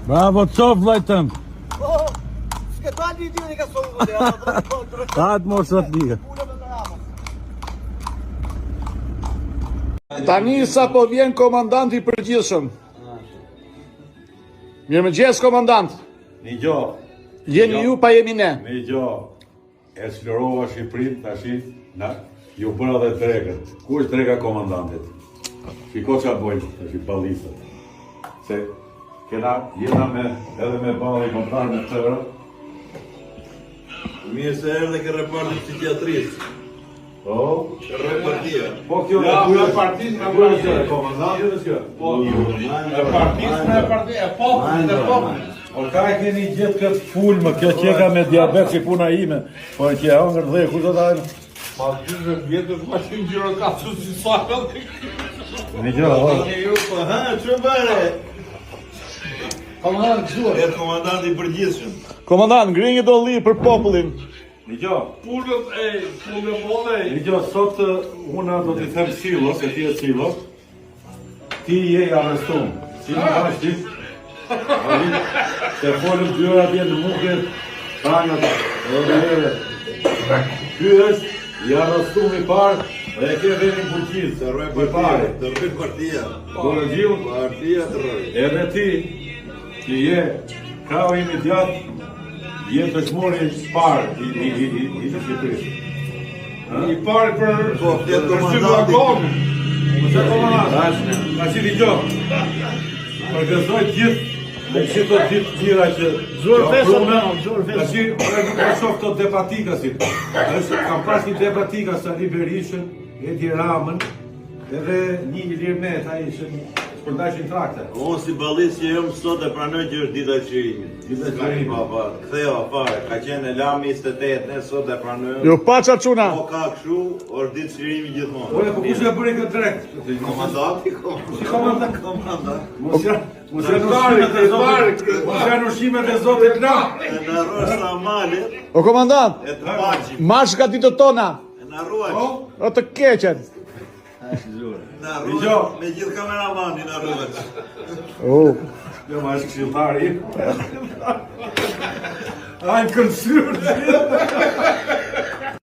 Bravo, cof vllajtëm. S'ke dalë video një ka sonë. Atë mos sot liga. Tani sa po vjen komandanti i përgjithshëm. Mirëmëngjes komandant. Një gjo. Jeni ju pa jemi ne. Një gjo. E shlorova Shqipërinë tashi, na ju bëra dhe tregët. Ku është trega komandantit? Shiko qa bojnë, tashi ballisat. Se kena jena me edhe me ballë i komptar me tërë. Mirë se erdhe ke reparti psikiatrisë. Po, Repartia. po kjo Ja, e repartis nga Ku është partia. kjo komandantit kjo? Po, repartis me partia, e popullit e popullit. O ka e keni gjithë këtë fulmë, kjo qeka me diabet si puna ime, po e që e hongër dhe, ku do t'ajnë? Ma 20 vjetës ma 100 gjiro ka su si sakë. Një gjo, o. Ju po, ha, që bëre? Komandant gëzuar. E komandanti i përgjithshëm. Komandant, ngri një dolli për popullin. Një gjo, Pullët e, pullët mole. një gjo, sot una do t'i them Silo, se ti e Silo, ti je i arrestum. Si në bashkë ti? Se folëm dyra atje në muke, tangat, edhe. Ky është i arrestum i parë, dhe e ke venin fuqisë, Të rroj i pare. partia, të rroj partia. Do në gjiu, Partia të rroj. edhe ti, që je krau imediat, je të shmori parë i të Shqipërisë. I pari për... Po, flet për komandanti. Shqipërakomi. Mëse komandant, ka që një gjo, përgëzoj gjithë, me që të ditë tjera që... Zor fesa, zor fesa. Ka që për shof të debatikasit. Kam pas një debatika sa Liberishën, Edi Ramën, edhe një Ilir Meta ishën shpërdashin trakte. Unë si ballis që jëmë sot e pranoj që është dita e qirimit. Dita e qirimit. Pa, ktheva fare, ka qenë e lami 28, ne sot e pranojmë. Jo paça çuna. Po ka kështu, është ditë qirimi gjithmonë. Ore, po kush e bëri këtë drejt? Komandanti, komandant. Mos janë ushimet e Zotit na. E në rrë sa malit, O komandant, e të paqim. marsh ka ditët tona. E në rruaj. O të keqen. Në rruaj, me gjithë kameramanin në rruaj. Oh. Jo, ma është këshilltari. Ajnë kënë syrë.